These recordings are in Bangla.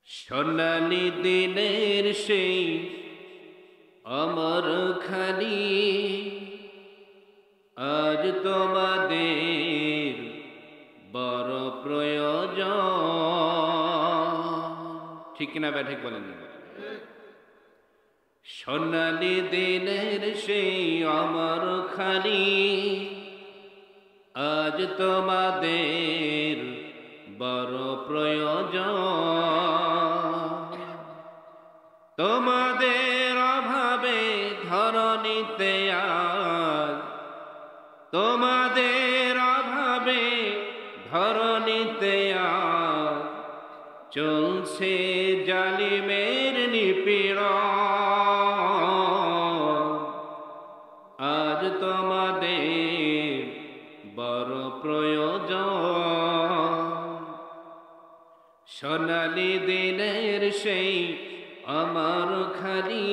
সোনালি দিনের সেই অমর খানি আজ তোমাদের বড় প্রয়োজন। ঠিক কিনা ব্যাঠিক বলেন না? সোনালি দিনের সেই অমর খানি আজ তোমাদের বড় প্রয়োজন। তোমাদের অভাবে ধরণীতে আজ, তোমাদের অভাবে ধরণীতে আজ চলছে জালিমের নিপীড়ন। আজ তোমাদের বড় প্রয়োজন। সোনালি দিনের সেই আমার খানি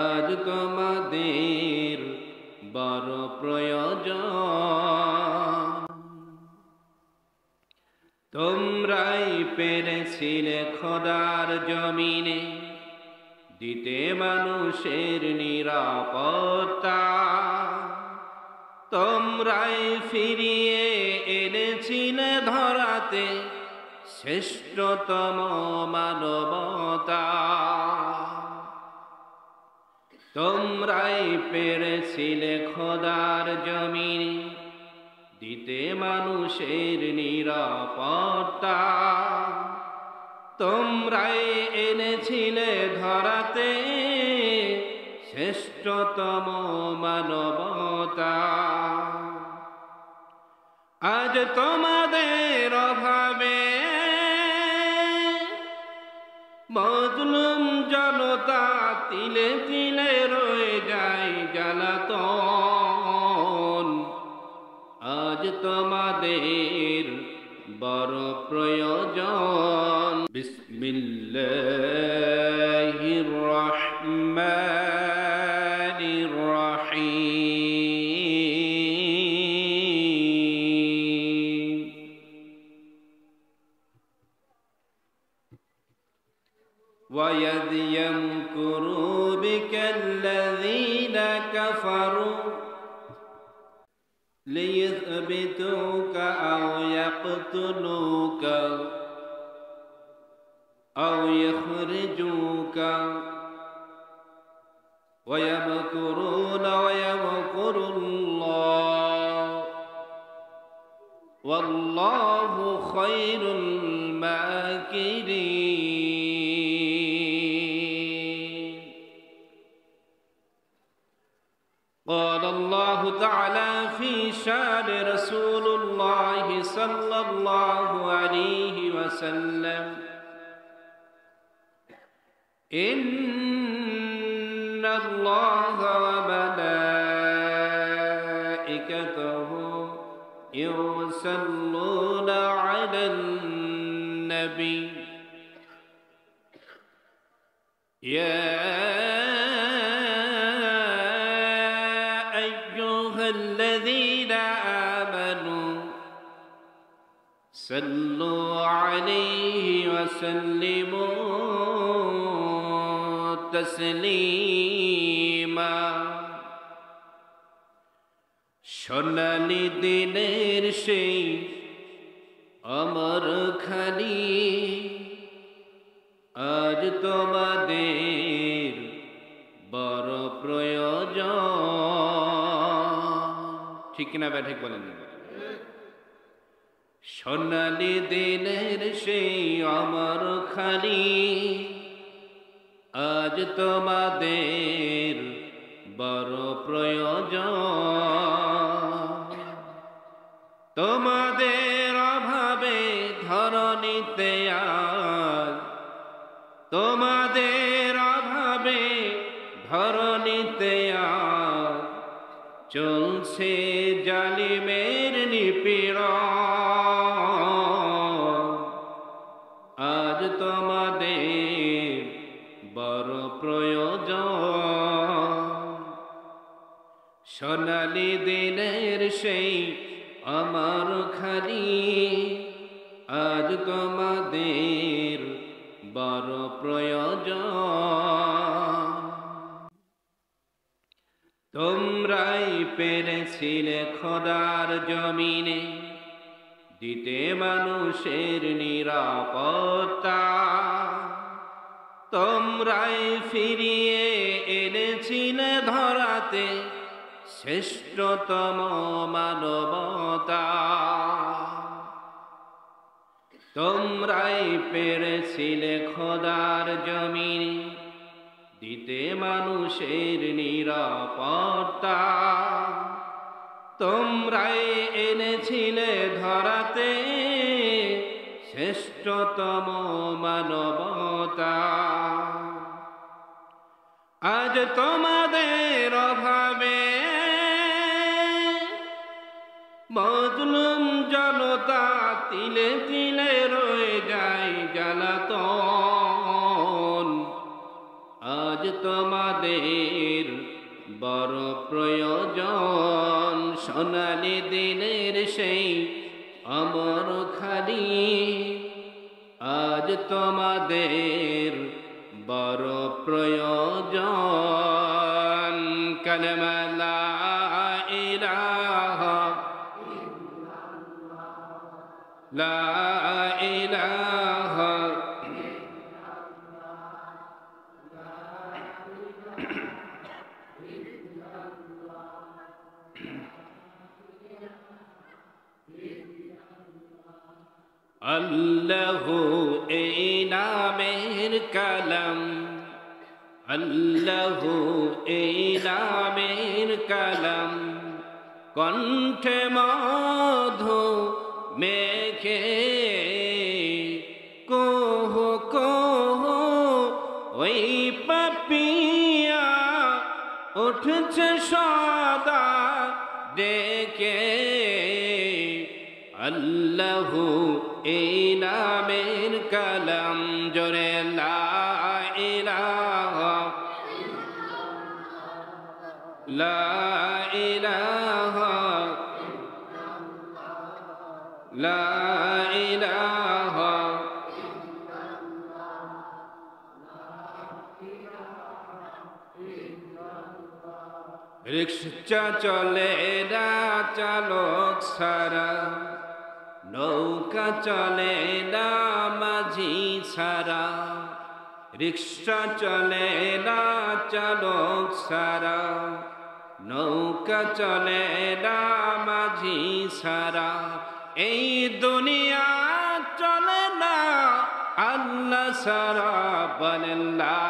আজ তোমাদের বড় প্রয়োজন। তোমরাই পেরেছিলে খোদার জমিনে দিতে মানুষের নিরাপত্তা। তোমরাই ফিরিয়ে এনেছিলে ধরাতে শ্রেষ্ঠতম মানবতা। তোমরাই পেরেছিলে খোদার জমিনে দিতে মানুষের নিরাপত্তা। তোমরাই এনেছিলে ধরাতে শ্রেষ্ঠতম মানবতা। আজ তোমাদের অভাবে মজলুম জনতা তিলে তিলে রয়ে যায় জ্বালাতন। আজ তোমাদের বড় প্রয়োজন। বিসমিল্লাহির রহমানির রহিম। وَإِذْ يَمْكُرُ بِكَ الَّذِينَ كَفَرُوا لِيُثْبِتُوكَ أَوْ يَقْتُلُوكَ أَوْ يَخْرِجُوكَ وَيَمْكُرُونَ وَيَمْكُرُ اللَّهُ وَاللَّهُ خَيْرُ الْمَاكِرِينَ. قال الله تعالى في شأن رسول الله صلى الله عليه وسلم: إن الله وملائكته يصلون على النبي يا الذين آمنوا صلوا عليه وسلموا تسليما. সোনালি দিনের সেই অমর খানি আজ তোমাদের বড় প্রয়োজন। ঠিক কিনা ব্যাঠিক বলেন না? সোনালি দিনের সেই অমর খানি আজ তোমাদের বড় প্রয়োজন। তোমাদের অভাবে ধরণীতে আজ, তোমাদের অভাবে ধরণীতে আজ চলছে জালিমের নিপীড়ন। আজ তোমাদের বড় প্রয়োজন। সোনালি দিনের সেই আমার খানি আজ তোমাদের বড় প্রয়োজন। তোমরাই পেরেছিলে খোদার জমিনে দিতে মানুষের নিরাপত্তা, তোমরাই ফিরিয়ে এনেছিলে ধরাতে শ্রেষ্ঠতম মানবতা। তোমরাই পেরেছিলে খোদার জমিনে দিতে মানুষের নিরাপত্তা, তোমরাই এনেছিলে ধরাতে শ্রেষ্ঠতম মানবতা। আজ তোমাদের অভাবে মজলুম জনতা তিলে তিলে রয়ে যায় জ্বালাতন। আজ তোমাদের বড় প্রয়োজন সোনালি দিনের সেই অমর খালি। আজ তোমাদের বড় প্রয়োজন কালেমা লা ইলাহা লা ইলাহা আল্লাহু এই নামের কালাম, আল্লাহু এই নামের কালাম, কণ্ঠে মধু মেখে কোহ কোহ ওই পাপিয়া উঠছে সদা ডেকে। আল্লাহু এই নামের কালাম, জোরে লা ইলাহা লা ইলাহা লা ইলাহা রিকশা চলে না চালক ছাড়া, নৌকা চলে না মাঝি ছাড়া, রিকশা চলে না চালক ছাড়া, নৌকা চলে না মাঝি ছাড়া, এই দুনিয়া চলে না আল্লাহ ছাড়া। বলেন লা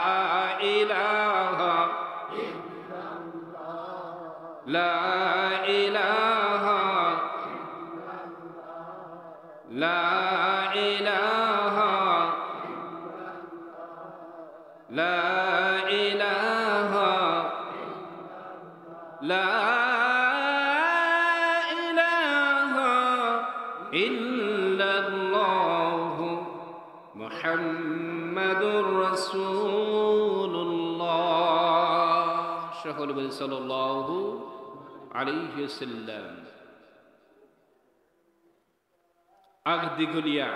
ইলাহা লা ইলাহা লা ইলাহা লা ইলাহা লা ইলাহা ইল্লাল্লাহু মুহাম্মাদুর রাসূলুল্লাহ। সকলে বলি সাল্লাল্লাহু আলাইহি ওয়াসাল্লাম। আগদিঘলিয়া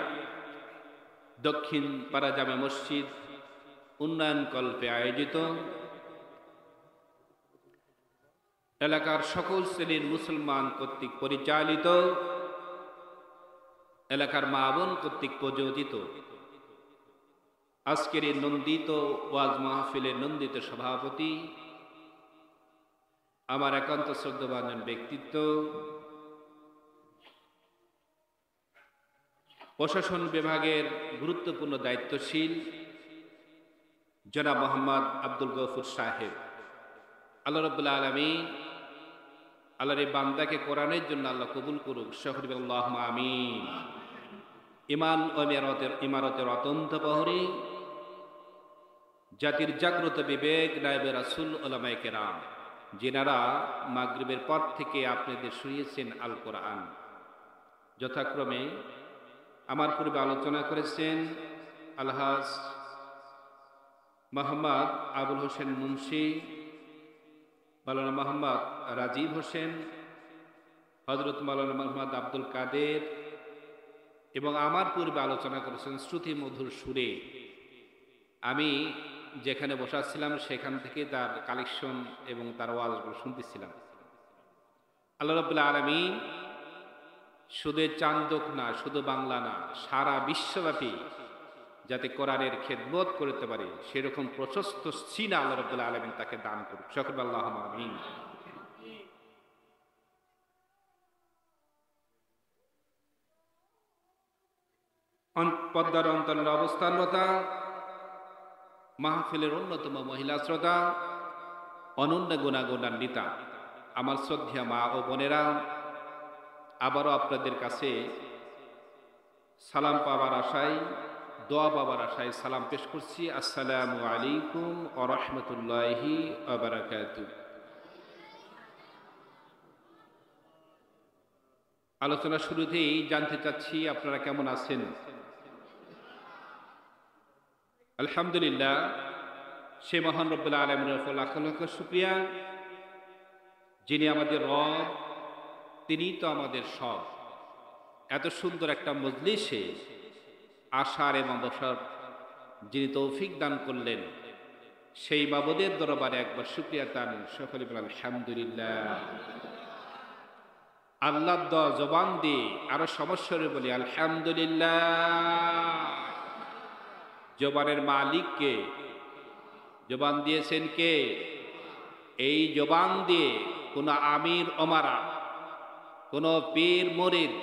দক্ষিণ পাড়া জামে মসজিদ উন্নয়ন কল্পে আয়োজিত এলাকার সকল শ্রেণীর মুসলমান কর্তৃক পরিচালিত, এলাকার মা বোন কর্তৃক প্রযোজিত আজকের এই নন্দিত ওয়াজ মাহফিলের নন্দিত সভাপতি, আমার একান্ত শ্রদ্ধাভাজন ব্যক্তিত্ব, প্রশাসন বিভাগের গুরুত্বপূর্ণ দায়িত্বশীল জনাব মোহাম্মদ আব্দুল গফুর সাহেব, আল্লাহ রাব্বুল আলামিন আল্লাহর এই বান্দাকে কোরআনের জন্য আল্লাহ কবুল করুক, সকলে বলি আল্লাহুম্মা আমিন। ইমান ও ইমারতের অতন্ত প্রহরী, জাতির জাগ্রত বিবেক, নায়েবে রাসূল, উলামায়ে কেরাম, যিনারা মাগরিবের পর থেকে আপনাদের শুনিয়েছেন আল কোরআন। যথাক্রমে আমার পূর্বে আলোচনা করেছেন আলহাজ মোহাম্মদ আবুল হোসেন মুন্সি, মাওলানা মোহাম্মদ রাজীব হোসেন, হযরত মাওলানা মোহাম্মদ আব্দুল কাদের, এবং আমার পূর্বে আলোচনা করেছেন শ্রুতি মধুর সুরে আমি যেখানে বসাচ্ছিলাম সেখান থেকে তার কালেকশন এবং তার ওয়াজগুলো শুনতেছিলাম। আল্লাহ রাব্বুল আলামিন শুধু চান্দক না, শুধু বাংলা না, সারা বিশ্বব্যাপী যাতে কোরআনের খেদমত করতে পারে সেরকম প্রশস্ত সিনা আল্লাহ রাব্বুল আলামিন তাকে দান করুক। সকলে আল্লাহুম্মা আমিন। পদ্মার অন্তরের অবস্থানরতা মাহফিলের অন্যতম মহিলা শ্রোতা, অনন্য গুণাগুণান্বিতা আমার শ্রদ্ধা মা ও বোনেরা, আবারও আপনাদের কাছে সালাম পাওয়ার আশায়, দোয়া পাওয়ার আশায় সালাম পেশ করছি। আসসালামু আলাইকুম ওয়া রাহমাতুল্লাহি ওয়া বারাকাতুহু। আলোচনা শুরুতেই জানতে চাচ্ছি আপনারা কেমন আছেন? আলহামদুলিল্লাহ, সে মহান রব্বুল আলামিনের উপর লাখ লাখ শুকরিয়া, যিনি আমাদের রব, তিনিই তো আমাদের সব। এত সুন্দর একটা মজলিসে আসার এবং বসার যিনি তৌফিক দান করলেন, সেই মাবুদের দরবারে একবার শুকরিয়া তান সকলে বলেন আলহামদুলিল্লাহ। আল্লাহর দেওয়া জবান দিয়ে আরো সমস্যারে বলি আলহামদুলিল্লাহ। জবানের মালিক কে? জবান দিয়েছেন কে? এই জবান দিয়ে কোন আমির ওমারা, কোন পীর মুরিদ,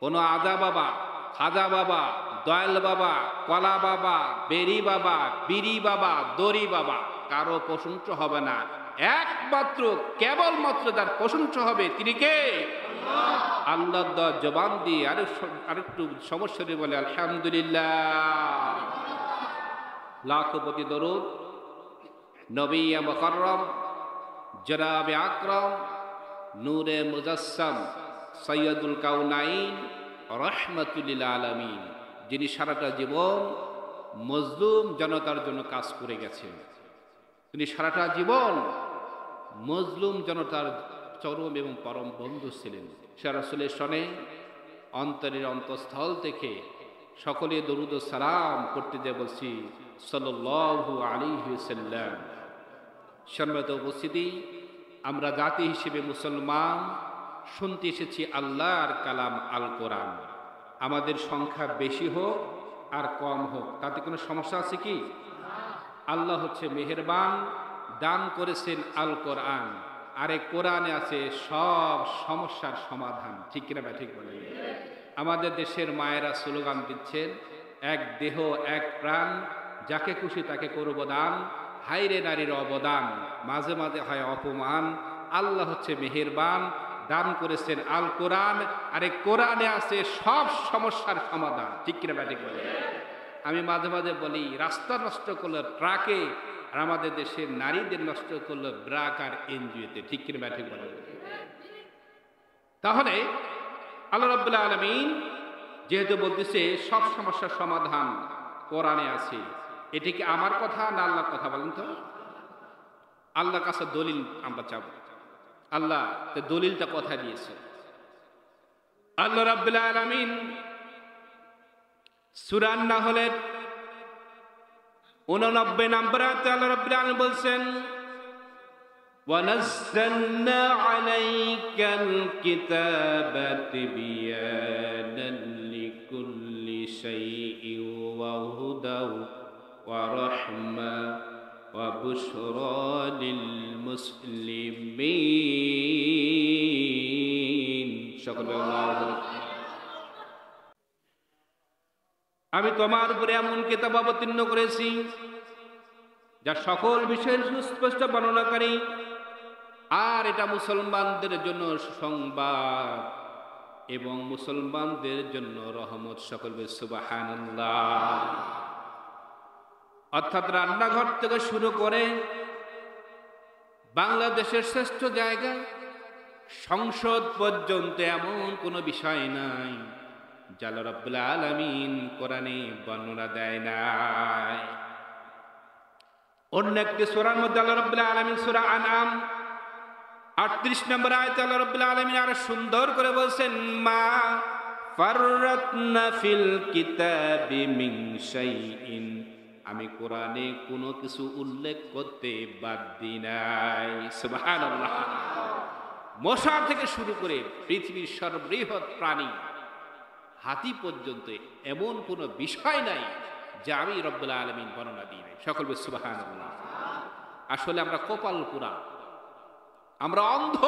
কোন আজা বাবা, খাজা বাবা, দয়াল বাবা, কলা বাবা, বেরি বাবা, বিরি বাবা, দড়ি বাবা কারো প্রশংসা হবে না। একমাত্র কেবলমাত্র যার প্রশংসা হবে তিনি কে? আল্লাহ জবান দিয়ে আরেকটু সমস্যা বলে আলহামদুলিল্লাহ। লাখপতি দরুদ নবী মুকাররম জনাবে আকরাম নূরে মুজাসসাম সৈয়দুল কাউনাইন রাহমাতুল লিল আলামিন, যিনি সারাটা জীবন মজলুম জনতার জন্য কাজ করে গেছেন। তিনি সারাটা জীবন মজলুম জনতার চরম এবং পরম বন্ধু ছিলেন। সে রাসূলের সনে অন্তরের অন্তঃস্থল থেকে সকলে দরুদ ও সালাম করতে যে বলছি সাল্লাল্লাহু আলাইহি ওয়াসাল্লাম। সম্মানিত উপস্থিতি, আমরা জাতি হিসেবে মুসলমান, শুনতে এসেছি আল্লাহর কালাম আল কোরআন। আমাদের সংখ্যা বেশি হোক আর কম হোক তাতে কোনো সমস্যা আছে কি? আল্লাহ হচ্ছে মেহেরবান, দান করেছেন আল কোরআন, আর এই কোরআনে আছে সব সমস্যার সমাধান। ঠিক কিনা ভাই? ঠিক বলেন। আমাদের দেশের মায়েরা স্লোগান দিচ্ছেন, এক দেহ এক প্রাণ, যাকে খুশি তাকে করব দান, হাইরে নারীর অবদান, মাঝে মাঝে হয় অপমান। আল্লাহ হচ্ছে মেহেরবান, দান করেছেন আল কোরআন, আর এই কোরআনে আছে সব সমস্যার সমাধান। ঠিক কিনা ভাই? ঠিক বলেন। আমি মাঝে মাঝে বলি, রাস্তা নষ্ট করলো ট্রাকে, আর আমাদের দেশের নারীদের নষ্ট করলো ব্রাক আর এনজিওতে। ঠিক কিনা ভাই? ঠিক বলেন। তাহলে আল্লাহ রাব্বুল আলামিন যেহেতু বলতেছে সব সমস্যার সমাধান কোরআনে আছে, এটি কি আমার কথা না আল্লাহর কথা? বলেন তো। আল্লাহর কাছে দলিল আমরা চাবো। আল্লাহ দলিলটা কথা দিয়েছে। আল্লাহ রাব্বুল আলামিন সূরা আন-নাহলের 89 নম্বর আয়াতে আল্লাহ রাব্বুল আলামিন বলছেন, وَنَزَّلْنَا عَلَيْكَ الْكِتَابَ تِبْيَانًا لِكُلِّ شَيْءٍ وَهُدًى وَرَحْمَةً وَبُشْرَى لِلْمُسْلِمِينَ। সকলে আল্লাহু আকবার। আমি তোমার উপরে এমন কিতাব অবতীর্ণ করেছি যা সকল বিষয়ের সুস্পষ্ট বর্ণনাকারী, আর এটা মুসলমানদের জন্য সংবাদ এবং মুসলমানদের জন্য রহমত। সকল সুবহানাল্লাহ। অর্থাৎ রান্নাঘর থেকে শুরু করে বাংলাদেশের শ্রেষ্ঠ জায়গা সংসদ পর্যন্ত এমন কোনো বিষয় নাই যা আল্লাহ রাব্বুল আলামিন কোরআনে বর্ণনা দেয় নাই। অন্য একটি সূরার মধ্যে আল্লাহ রাব্বুল আলামিন সূরা আনআম 38 নম্বর আয়াতে আল্লাহ রাব্বুল আলামিন আরো সুন্দর করে বলছেন, মা ফাররাতনা ফিল কিতাবি মিন শাইইন আমি কোরআনে কোনো কিছু উল্লেখ করতে বাদ দিই নাই। সুবহানাল্লাহ। মশা থেকে শুরু করে পৃথিবীর সর্ববৃহৎ প্রাণী হাতি পর্যন্ত এমন কোনো বিষয় নাই যা আমি রব্বুল আলামিন বর্ণনা দিই নাই। সকল বলে সুবহানাল্লাহ। আসলে আমরা কপাল পুরা, আমরা অন্ধ।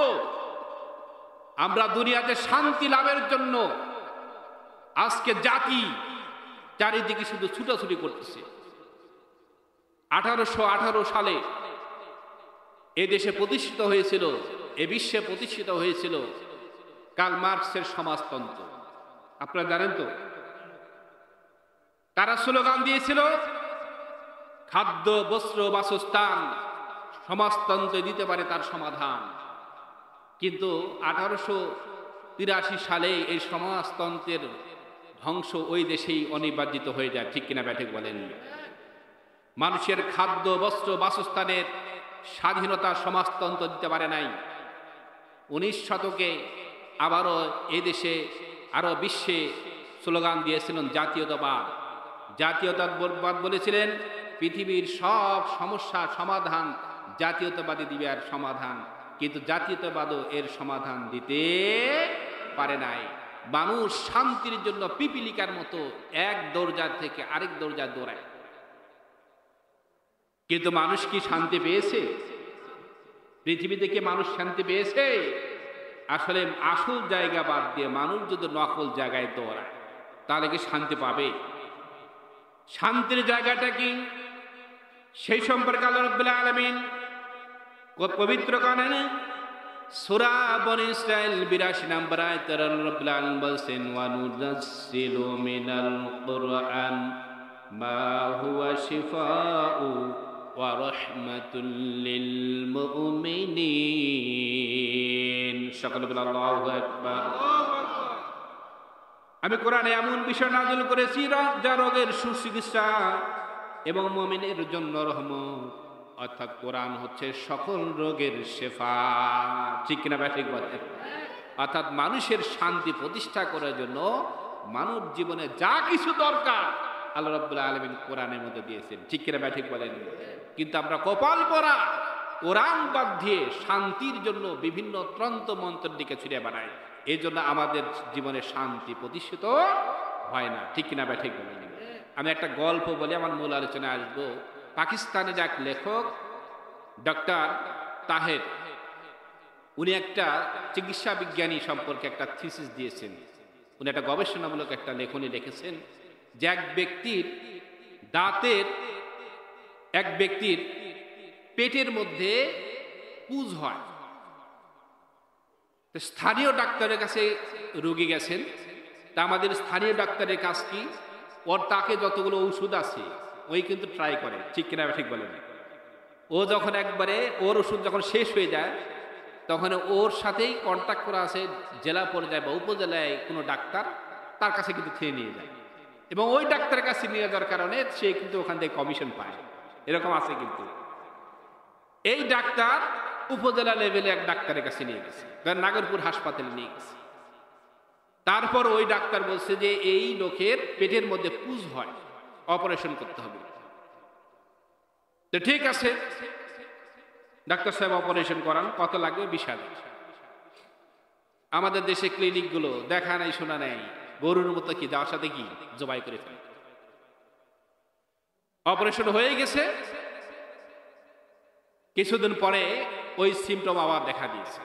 আমরা দুনিয়াতে শান্তি লাভের জন্য আজকে জাতি চারিদিকে শুধু ছুটাছুটি করতেছে। 1818 সালে এ দেশে প্রতিষ্ঠিত হয়েছিল, এ বিশ্বে প্রতিষ্ঠিত হয়েছিল কার্ল মার্কসের সমাজতন্ত্র। আপনারা জানেন তো? তারা স্লোগান দিয়েছিল খাদ্য, বস্ত্র, বাসস্থান সমাজতন্ত্র দিতে পারে তার সমাধান। কিন্তু 1883 সালে এই সমাজতন্ত্রের ধ্বংস ওই দেশেই অনিবার্জিত হয়ে যায়। ঠিক কিনা ব্যাঠিক বলেন? মানুষের খাদ্য, বস্ত্র, বাসস্থানের স্বাধীনতা সমাজতন্ত্র দিতে পারে নাই। 19 শতকে আবারও এই দেশে আরো বিশ্বে স্লোগান দিয়েছিলেন জাতীয়তাবাদ। জাতীয়তাবাদ বলেছিলেন পৃথিবীর সব সমস্যার সমাধান জাতীয়তাবাদী দিবে আর সমাধান। কিন্তু জাতীয়তাবাদও এর সমাধান দিতে পারে নাই। মানুষ শান্তির জন্য পিপিলিকার মতো এক দরজা থেকে আরেক দরজা দৌড়ায়। কিন্তু মানুষ কি শান্তি পেয়েছে? পৃথিবী থেকে মানুষ শান্তি পেয়েছে? আসলে আসল জায়গা বাদ দিয়ে মানুষ যদি নকল জায়গায় দৌড়ায় তাহলে কি শান্তি পাবে? শান্তির জায়গাটা কি সেই সম্পর্কে আল্লাহ রাব্বুল আলামিন পবিত্র কোরআনে সূরা বনী ইসরাঈল 82 নম্বর আয়াতে আল্লাহ রাব্বুল আলামিন বলেন ওয়া নুনাজ্জিলু মিনাল কুরআন মা হুয়া শিফাউ ওয়া রাহমাতুল লিল মুমিনিন। সকলে বলেন আল্লাহু আকবার। আমি কোরআনে এমন বিষয় নাযিল করেছি যা রোগের সুচিকিৎসা এবং মুমিনের জন্য রহমত। অর্থাৎ কোরআন হচ্ছে সকল রোগের শেফা। ঠিক কিনা ব্যাঠিক বলেন? অর্থাৎ মানুষের শান্তি প্রতিষ্ঠা করার জন্য মানব জীবনে যা কিছু দরকার আল্লাহ রাব্বুল আলামিন কোরআনের মধ্যে দিয়েছেন। ঠিক কিনা ব্যাঠিক বলেন? কিন্তু আমরা কপাল পরা কোরআন বাদ দিয়ে শান্তির জন্য বিভিন্ন তন্ত্র মন্ত্রের দিকে ছুড়ে বেড়াই। এই জন্য আমাদের জীবনে শান্তি প্রতিষ্ঠিত হয় না। ঠিক কিনা ব্যাঠিক বলেন? আমি একটা গল্প বলে আমার মূল আলোচনায় আসবো। পাকিস্তানের এক লেখক ডক্টর তাহের, উনি একটা চিকিৎসা বিজ্ঞানী সম্পর্কে একটা থিসিস দিয়েছেন। উনি একটা গবেষণামূলক একটা লেখনী লিখেছেন যে এক ব্যক্তির পেটের মধ্যে পুজ হয়। স্থানীয় ডাক্তারের কাছে রোগী গেছেন। তা আমাদের স্থানীয় ডাক্তারের কাজ কি, ওর তাকে যতগুলো ওষুধ আছে ওই কিন্তু ট্রাই করে। ঠিক কিনা ঠিক বলেন? ও যখন একবারে ওর ওষুধ যখন শেষ হয়ে যায় তখন ওর সাথেই কন্ট্যাক্ট করা আছে জেলা পর্যায়ে বা উপজেলায় কোনো ডাক্তার, তার কাছে কিন্তু খেয়ে নিয়ে যায় এবং ওই ডাক্তারের কাছে নিয়ে যাওয়ার কারণে সে কিন্তু ওখান থেকে কমিশন পায়। এরকম আছে। কিন্তু এই ডাক্তার উপজেলা লেভেলে এক ডাক্তারের কাছে নিয়ে গেছে, নাগরপুর হাসপাতালে নিয়ে গেছে। তারপর ওই ডাক্তার বলছে যে এই লোকের পেটের মধ্যে পুজ হয়, অপারেশন করতে হবে। তো ঠিক আছে, ডাক্তার সাহেব অপারেশন করান। কত লাগবে? 20,000। আমাদের দেশে ক্লিনিক গুলো দেখা নাই শোনা নাই, গরুর মতো কি যাওয়ার সাথে কি জবাই করে ফেলে। অপারেশন হয়ে গেছে, কিছুদিন পরে ওই সিমটম আবার দেখা দিয়েছে।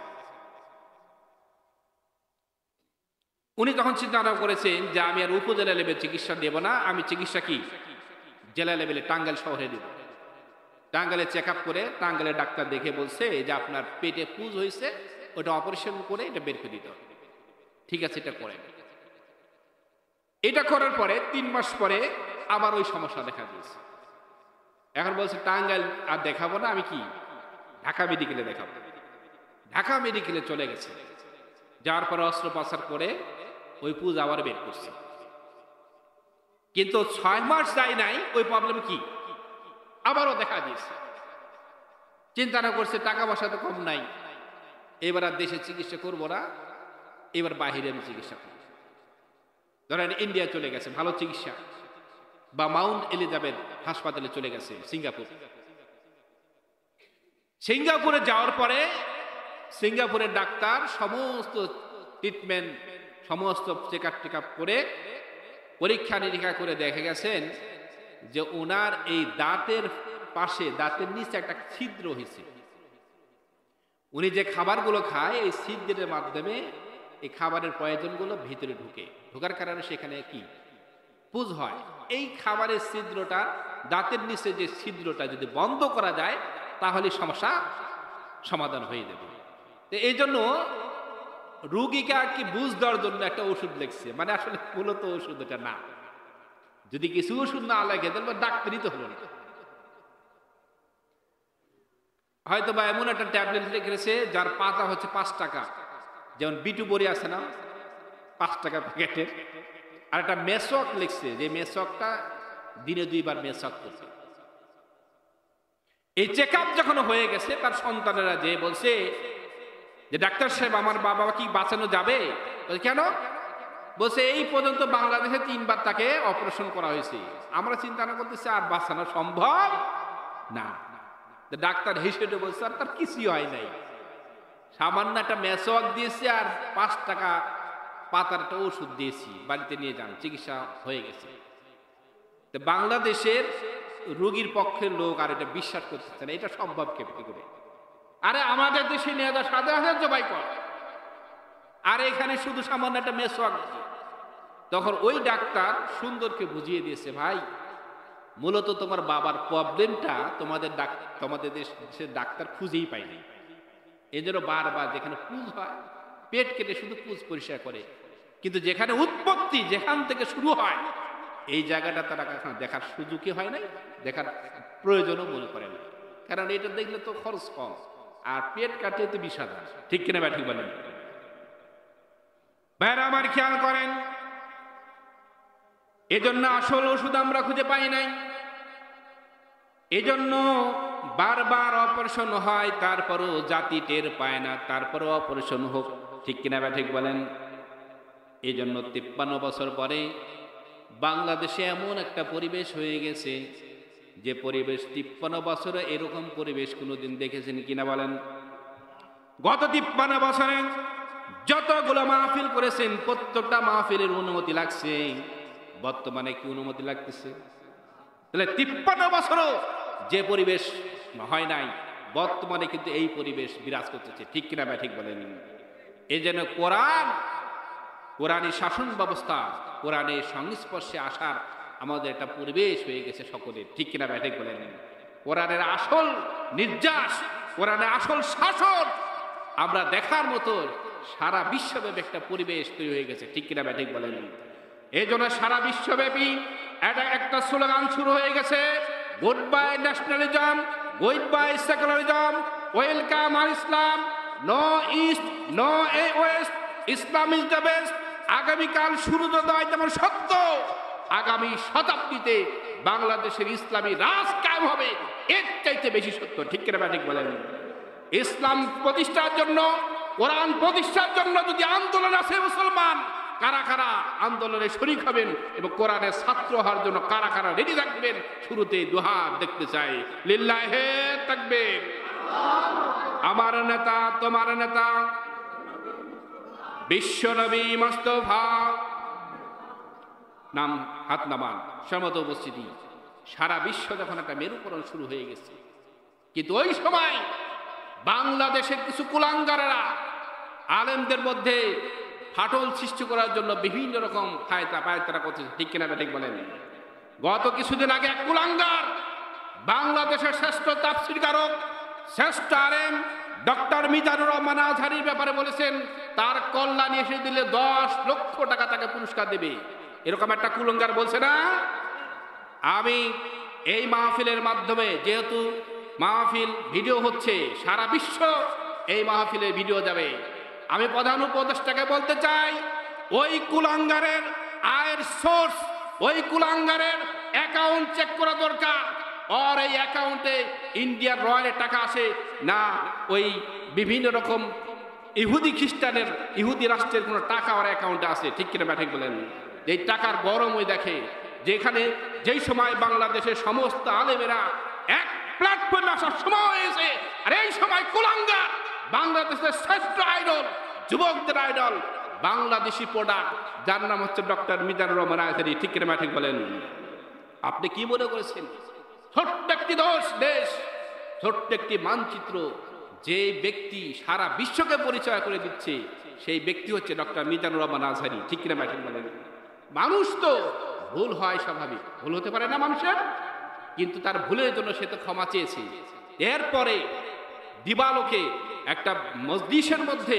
উনি তখন চিন্তা করেছেন যে আমি আর উপজেলা লেভেলে চিকিৎসা দেব না, আমি চিকিৎসা কি জেলা লেভেলে টাঙ্গাইল শহরে দেব। টাঙ্গাইলে চেক আপ করে টাঙ্গাইলের ডাক্তার দেখে বলছে যে আপনার পেটে পুজ হয়েছে, ওটা অপারেশন করে এটা বের করে দিতে হবে। ঠিক আছে, এটা করেন। এটা করার পরে 3 মাস পরে আবার ওই সমস্যা দেখা দিয়েছে। এখন বলছে টাঙ্গাইল আর দেখাবো না, আমি কি ঢাকা মেডিকেলে দেখাবো। ঢাকা মেডিকেলে চলে গেছে, যাওয়ার পরে অস্ত্রোপচার করে ওই পুজ আবার বের করছে। কিন্তু 6 মাস যায় নাই, ওই প্রবলেম কি আবারও দেখা দিয়েছে। চিন্তা না করছে টাকা পয়সা তো কম নাই, এবার আর দেশে চিকিৎসা করবো না, এবার বাহিরে আমি চিকিৎসা করব। ধরেন ইন্ডিয়া চলে গেছে, ভালো চিকিৎসা। বা মাউন্ট এলিজাবেথ হাসপাতালে চলে গেছে সিঙ্গাপুরে যাওয়ার পরে সিঙ্গাপুরের ডাক্তার সমস্ত ট্রিটমেন্ট, সমস্ত চেক আপ করে পরীক্ষা নিরীক্ষা করে দেখে গেছেন যে ওনার এই দাঁতের পাশে, দাঁতের নিচে একটা ছিদ্র হয়েছে। উনি যে খাবারগুলো খায় এই ছিদ্রের মাধ্যমে এই খাবারের প্রয়োজনগুলো ভিতরে ঢোকার কারণে সেখানে কি পুজ হয়। এই খাবারের ছিদ্রটা, দাঁতের নিচে যে ছিদ্রটা যদি বন্ধ করা যায় তাহলে সমস্যা সমাধান হয়ে যাবে। তো এই জন্য রোগীকে কি বুঝ দেওয়ার জন্য একটা ওষুধ লিখছে, মানে আসলে মূলত ওষুধ এটা না। যদি কিছু ওষুধ না লাগে তাহলে ডাক্তারই তো হলো না। হয়তো বা এমন একটা ট্যাবলেট লিখেছে যার পাতা হচ্ছে 5 টাকা, যেমন বিটু বড়ি আছে না 5 টাকা প্যাকেটের। আর একটা মেসক লিখছে, যে মেসকটা দিনে 2 বার মেসক করছে। এই চেক আপ যখন হয়ে গেছে তার সন্তানেরা যে বলছে যে ডাক্তার সাহেব আমার বাবা কি বাঁচানো যাবে? কেন? বলছে এই পর্যন্ত বাংলাদেশে 3 বার তাকে অপারেশন করা হয়েছে, আমরা চিন্তা না করতেছি আর বাঁচানো সম্ভব না। ডাক্তার হিসেবে বলছে আর তার কিছুই হয় নাই, সামান্য একটা মেসওয়াক দিয়েছি আর 5 টাকা পাতার একটা ওষুধ দিয়েছি, বাড়িতে নিয়ে যান, চিকিৎসা হয়ে গেছে। তো বাংলাদেশের রোগীর পক্ষের লোক আর এটা বিশ্বাস করতেছে না, এটা সম্ভব কেমনে করে? আরে আমাদের দেশে নিয়ে যাওয়া 7,000 জবাই কর, আর এখানে শুধু সামান্য একটা মেসওয়াক। তখন ওই ডাক্তার সুন্দরকে বুঝিয়ে দিয়েছে, ভাই মূলত তোমার বাবার প্রবলেমটা তোমাদের দেশের ডাক্তার খুঁজেই পায়নি। এদেরও বারবার যেখানে পুজ হয় পেট কেটে শুধু পুজ পরিষ্কার করে, কিন্তু যেখানে উৎপত্তি, যেখান থেকে শুরু হয় এই জায়গাটা তারা কখনো দেখার সুযোগই হয় নাই, দেখার প্রয়োজনও মনে করে না। কারণ এটা দেখলে তো খরচ কম, আর পেট কাটে তো 20,000। ঠিক কিনা ব্যাঠিক বলেন? ভাইরা আমার খেয়াল করেন, এজন্য আসল ওষুধ আমরা খুঁজে পাই নাই। এজন্য বারবার অপারেশন হয়, তারপরও জাতি টের পায় না, তারপরও অপারেশন হোক। ঠিক কিনা ব্যাঠিক বলেন? এই জন্য 53 বছর পরে বাংলাদেশে এমন একটা পরিবেশ হয়ে গেছে যে পরিবেশ 53 বছরে এরকম পরিবেশ কোনোদিন দেখেছেন কিনা বলেন? গত 53 বছরে যতগুলো মাহফিল করেছেন প্রত্যেকটা মাহফিলের অনুমতি লাগছে, বর্তমানে কি অনুমতি লাগতেছে? তাহলে 53 বছরও যে পরিবেশ হয় নাই, বর্তমানে কিন্তু এই পরিবেশ বিরাজ করতেছে। ঠিক কিনা ব্যাঠিক বলেন? এই জন্য কোরআনী শাসন ব্যবস্থা, কোরআনের সংস্পর্শে আসার আমাদের একটা পরিবেশ হয়ে গেছে সকলের। ঠিক কিনা ব্যাঠিক বলেন? কোরআনের আসল নির্যাস, কোরআনের আসল শাসন আমরা দেখার মতো সারা বিশ্বব্যাপী একটা পরিবেশ তৈরি হয়ে গেছে। ঠিক কিনা ব্যাঠিক বলেন? এই জন্য সারা বিশ্বব্যাপী একটা স্লোগান শুরু হয়ে গেছে, goodbye nationalism, goodbye secularism, welcome আর Islam, no east no west, Islam is the best. আগামীকাল সূর্যোদয় যেমন সত্য, আগামী শতাব্দীতে বাংলাদেশের ইসলামী রাজ কায়েম হবে, এর চাইতে বেশি সত্য। ঠিক কিনা ঠিক বলেন? ইসলাম প্রতিষ্ঠার জন্য, কোরআন প্রতিষ্ঠার জন্য যদি আন্দোলন আছে মুসলমান, কারা কারা আন্দোলনে শরীক হবেন এবং কোরআনের ছাত্র হওয়ার জন্য কারা কারা রেডি থাকবেন? শুরুতে দুহাত দেখতে চাই। লিল্লাহে তাকবীর। আমার নেতা, তোমার নেতা বিশ্বনবী মুস্তাফা, নাম হাত নামান, সমত উপস্থিতি। সারা বিশ্ব যখন একটা মেরুকরণ শুরু হয়ে গেছে, কিন্তু ওই সময় বাংলাদেশের কিছু কুলাঙ্গারেরা আলেমদের মধ্যে ফাটল সৃষ্টি করার জন্য বিভিন্ন রকম পায়তারা করছে। ঠিক কিনা ঠিক বলেন? গত কিছুদিন আগে এক কুলাঙ্গার বাংলাদেশের শ্রেষ্ঠ তাফসীরকারক, শ্রেষ্ঠ আলেম ডক্টর মিজানুর রহমান আজহারীর ব্যাপারে বলেছেন তার কল্যাণে এসে দিলে 10 লক্ষ টাকা তাকে পুরস্কার দেবে। এরকম একটা কুলাঙ্গার বলছে না? আমি এই মাহফিলের মাধ্যমে, যেহেতু মাহফিল ভিডিও হচ্ছে, সারা বিশ্ব এই মাহফিলের ভিডিও যাবে, আমি প্রধান উপদেষ্টাকে বলতে চাই, ওই কুলাঙ্গারের আয়ের সোর্স, ওই কুলাঙ্গারের অ্যাকাউন্ট চেক করা দরকার। আর এই অ্যাকাউন্টে ইন্ডিয়ার রয়্যালের টাকা আসে না ওই বিভিন্ন রকম ইহুদি খ্রিস্টানের, ইহুদি রাষ্ট্রের কোনো টাকা ওর অ্যাকাউন্টে আছে। ঠিক কিনা ব্যাঠিক বলেন? এই টাকার গরম ওই দেখে, যেখানে যেই সময় বাংলাদেশের সমস্ত আলেমেরা এক প্ল্যাটফর্মে আসার সময় হয়েছে, আর এই সময় কুলাঙ্গার বাংলাদেশের শ্রেষ্ঠ আইডল, যুবকদের আইডল, বাংলাদেশি প্রোডাক্ট, যার নাম হচ্ছে ডক্টর মিজানুর রহমান আজহারী। ঠিক কিনা ঠিক বলেন? আপনি কি মনে করেছেন ছোট্ট একটি দেশ, ছোট্ট একটি মানচিত্র, যে ব্যক্তি সারা বিশ্বকে পরিচয় করে দিচ্ছে, সেই ব্যক্তি হচ্ছে ডক্টর মিজানুর রহমান আজহারী। ঠিক কিনা ঠিক বলেন? মানুষ তো ভুল হয়, স্বাভাবিক, ভুল হতে পারে না মানুষের, কিন্তু তার ভুলের জন্য সে তো ক্ষমা চেয়েছে। এরপরে দিবালোকে একটা মজলিসের মধ্যে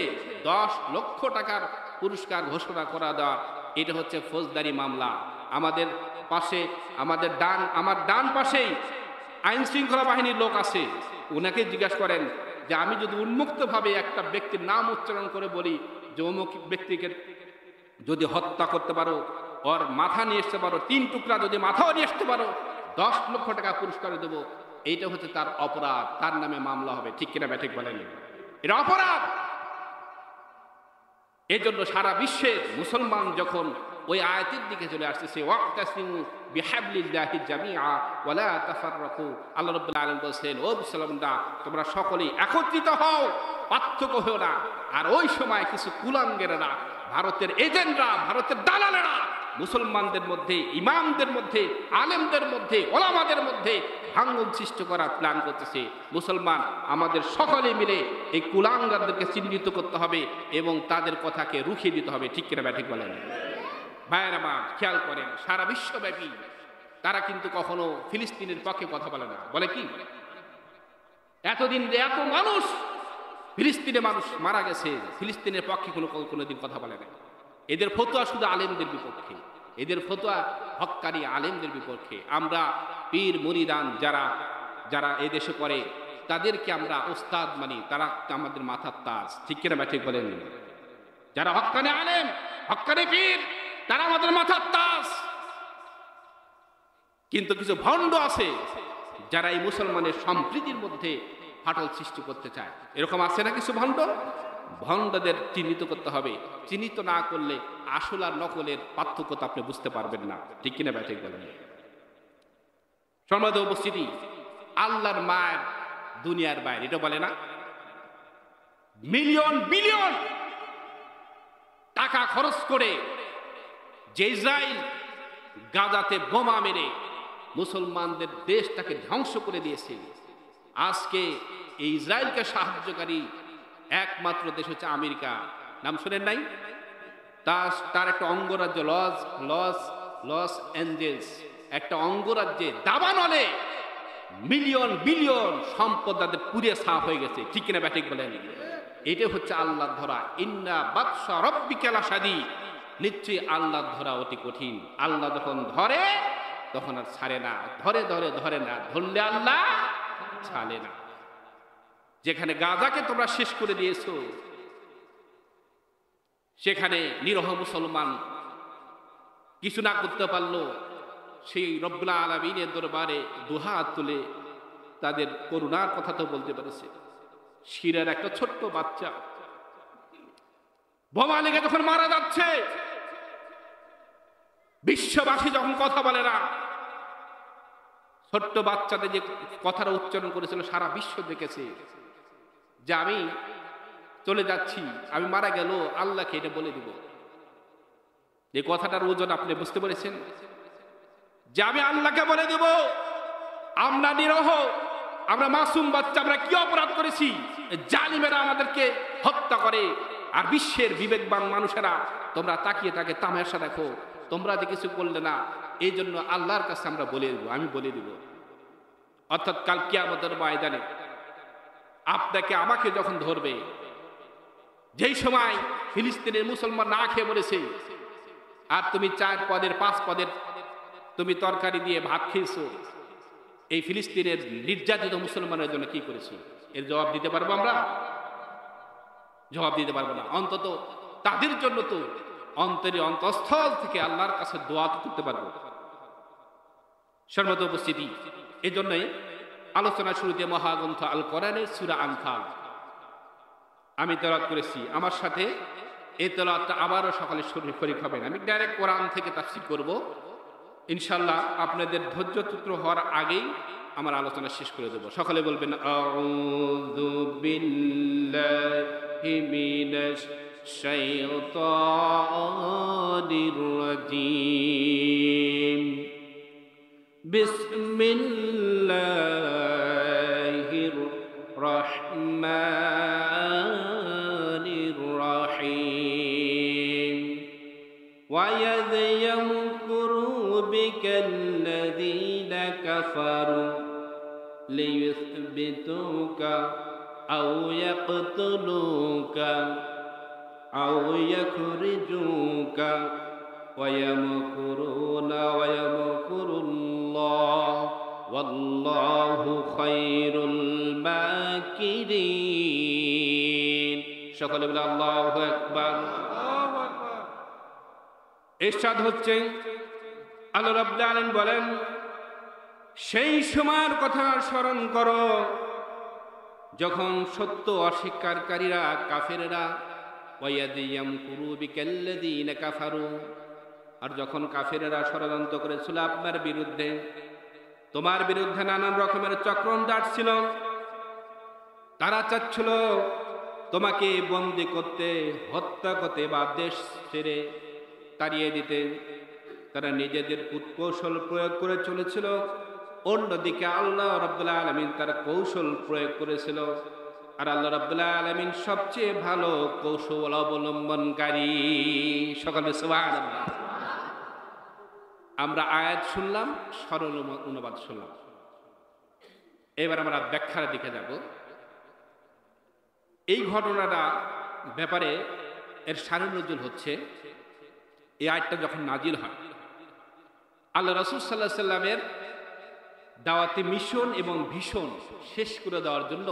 10 লক্ষ টাকার পুরস্কার ঘোষণা করা দেওয়া, এটা হচ্ছে ফৌজদারি মামলা। আমাদের পাশে, আমার ডান পাশেই আইন শৃঙ্খলা বাহিনীর লোক আছে, ওনাকে জিজ্ঞাসা করেন যে আমি যদি উন্মুক্তভাবে একটা ব্যক্তির নাম উচ্চারণ করে বলি যে অমুক ব্যক্তিকে যদি হত্যা করতে পারো, ওর মাথা নিয়ে আসতে পারো, 3 টুকরা যদি মাথাও নিয়ে আসতে পারো, 10 লক্ষ টাকা পুরস্কার দেবো, এইটা হচ্ছে তার অপরাধ, তার নামে মামলা হবে। ঠিক কিনা ঠিক বলেন? এটা অপরাধ। এই জন্য সারা বিশ্বের মুসলমান যখন ওই আয়াতের দিকে চলে আসতেছে, ওয়াক্তাসিমু বিহাবলিল্লাহি জামিআ ওয়ালা তাফাররাকু, আল্লাহ রাব্বুল আলামিন বলেন, ও মুসলমানরা তোমরা সকলেই একত্রিত হও, পার্থক্য হও না। আর ওই সময় কিছু কুলাঙ্গেরা, ভারতের এজেন্টরা, ভারতের দালালেরা মুসলমানদের মধ্যে, ইমামদের মধ্যে, আলেমদের মধ্যে, ওলামাদের মধ্যে ভাঙন সৃষ্টি করার প্ল্যান করতেছে। মুসলমান আমাদের সকলে মিলে এই কুলাঙ্গারদেরকে চিহ্নিত করতে হবে এবং তাদের কথাকে রুখিয়ে দিতে হবে। ঠিক কিনা ঠিক বলেন? ভাইয়ের আমার, খেয়াল করেন, সারা বিশ্বব্যাপী তারা কিন্তু কখনো ফিলিস্তিনের পক্ষে কথা বলে না। বলে কি? এতদিন এত মানুষ, ফিলিস্তিনে মানুষ মারা গেছে, ফিলিস্তিনের পক্ষে কোনোদিন কথা বলে না। এদের ফতোয়া শুধু আলেমদের বিপক্ষে, এদের ফতোয়া হক্কানি আলেমদের বিপক্ষে। আমরা পীর মুরিদান যারা এদেশে করে, তাদেরকে আমরা ওস্তাদ মানি, তারা আমাদের মাথার তাজ। ঠিক কিনা ঠিক বলেন? যারা হক্কানি আলেম, হক্কানি পীর, তারা আমাদের মাথার তাজ। কিন্তু কিছু ভণ্ড আছে যারা এই মুসলমানের সম্প্রীতির মধ্যে ফাটল সৃষ্টি করতে চায়। এরকম আছে না কিছু ভণ্ড? ভণ্ডদের চিহ্নিত করতে হবে। চিহ্নিত না করলে আসল আর নকলের পার্থক্য তো আপনি বুঝতে পারবেন না। ঠিক কিনা ঠিক বলেন? সম্মানিত উপস্থিতি, আল্লাহর মায়ের দুনিয়ার বাইরে, এটা বলে না? মিলিয়ন বিলিয়ন টাকা খরচ করে যে ইসরায়েল গাজাতে বোমা মেরে মুসলমানদের দেশটাকে ধ্বংস করে দিয়েছে, আজকে এই ইসরায়েলকে সাহায্যকারী একমাত্র দেশ হচ্ছে আমেরিকা। নাম শুনেন নাই? তার একটা অঙ্গরাজ্য লস অ্যাঞ্জেলস, একটা অঙ্গরাজ্যে দাবানলে মিলিয়ন বিলিয়ন সম্পদ তাদের পুড়িয়ে সাফ হয়ে গেছে। ঠিক কিনা ব্যাটিক বলেন? এটা হচ্ছে আল্লাহর ধরা। ইন্না বাতশা রাব্বিকা লাশাদীদ, নিশ্চয়ই আল্লাহর ধরা অতি কঠিন। আল্লাহ যখন ধরে তখন আর ছাড়ে না, ধরে না, ধরলে আল্লাহ ছাড়ে না। যেখানে গাজাকে তোমরা শেষ করে দিয়েছো, সেখানে নিরহ মুসলমান কিছু না করতে পারলো, সেই রব্বুল আলামিনের দরবারে দুহাত তুলে তাদের করুণার কথা তো বলতে পেরেছে। সিরিয়ার একটা ছোট্ট বাচ্চা বোমা লেগে যখন মারা যাচ্ছে, বিশ্ববাসী যখন কথা বলে না, ছোট্ট বাচ্চাদের যে কথাটা উচ্চারণ করেছিল সারা বিশ্ব দেখেছে যে আমি চলে যাচ্ছি, আমি মারা গেল, আল্লাহকে এটা বলে দিব। এই কথাটার ওজন আপনি বুঝতে পেরেছেন? যে আমি আল্লাহকে বলে দেব আমরা নিরহ, আমরা মাসুম বাচ্চা, আমরা কি অপরাধ করেছি, জালিমেরা আমাদেরকে হত্যা করে। আর বিশ্বের বিবেকবান মানুষেরা তোমরা তাকিয়ে তাকে তামাশা দেখো, তোমরা যে কিছু করলে না, এই জন্য আল্লাহর কাছে আমরা বলে দেব, আমি বলে দিব। অর্থাৎ কাল কিয়ামতের ময়দানে আপনাকে আমাকে যখন ধরবে, যেই সময় ফিলিস্তিনের মুসলমান না খেয়ে বলেছে, আর তুমি 4 পদের 5 পদের তুমি তরকারি দিয়ে ভাত খেয়েছো, এই ফিলিস্তিনের নির্যাতিত মুসলমানের জন্য কি করেছি, এর জবাব দিতে পারবো আমরা? জবাব দিতে পারবো না। অন্তত তাদের জন্য তো অন্তঃস্থল থেকে আল্লাহর কাছে দোয়া করতে পারবো। সম্মানিত উপস্থিতি, এই জন্যই আলোচনা শুরুতে মহাগ্রন্থ আল কোরআনের সূরা আনফাল আমি তেলাওয়াত করেছি। আমার সাথে এই তেলাওয়াতটা আবারও সকালে শরীক হবেন। আমি ডাইরেক্ট কোরআন থেকে তাফসীর করব, ইনশাল্লাহ আপনাদের ধৈর্যচ্যুত হওয়ার আগেই আমার আলোচনা শেষ করে দেব। সকলে বলবেন আউযু বিল্লাহি মিনাশ শাইতানির রাজীম। বিসমিল্লাহির রাহমানির রাহিম। وَإِذْ يَمْكُرُ بِكَ الَّذِينَ كَفَرُوا لِيُثْبِتُوكَ أَوْ يَقْتُلُوكَ أَوْ يَخْرِجُوكَ وَيَمْكُرُونَ وَيَمْكُرُ اللَّهُ وَاللَّهُ خَيْرُ الْمَاكِرِينَ। সকলে বলে আল্লাহু আকবার। ইরশাদ হচ্ছে, আল্লাহ রাব্বুল আলামিন বলেন, সেই সময়ের কথা স্মরণ করো যখন সত্য অস্বীকারীরা কাফেররা ওয়ায়াদিয়ামকুরু বিকাল্লাযীনা কাফারু, আর যখন কাফেররা ষড়যন্ত্র করেছিল আপনার বিরুদ্ধে, তোমার বিরুদ্ধে নানান রকমের চক্রান্ত ছিল, তারা চাচ্ছিল তোমাকে বন্দী করতে, হত্যা করতে বা দেশ ছেড়ে তাড়িয়ে দিতে। তারা নিজেদের কূটকৌশল প্রয়োগ করে চলেছিল, অন্যদিকে আল্লাহ রাব্বুল আলামিন তার কৌশল প্রয়োগ করেছিল। আর আল্লাহ রাব্বুল আলামিন সবচেয়ে ভালো কৌশল অবলম্বনকারী। সকলে সুবহানাল্লাহ। আমরা আয়াত শুনলাম, সরল অনুবাদ শুনলাম, এবার আমরা ব্যাখ্যার দিকে যাব। এই ঘটনাটা ব্যাপারে এর সারনজুল হচ্ছে, এই আয়াতটা যখন নাজিল হয়, আল্লাহ রাসূল সাল্লাল্লাহু আলাইহি সাল্লামের দাওয়াতি মিশন এবং ভীষণ শেষ করে দেওয়ার জন্য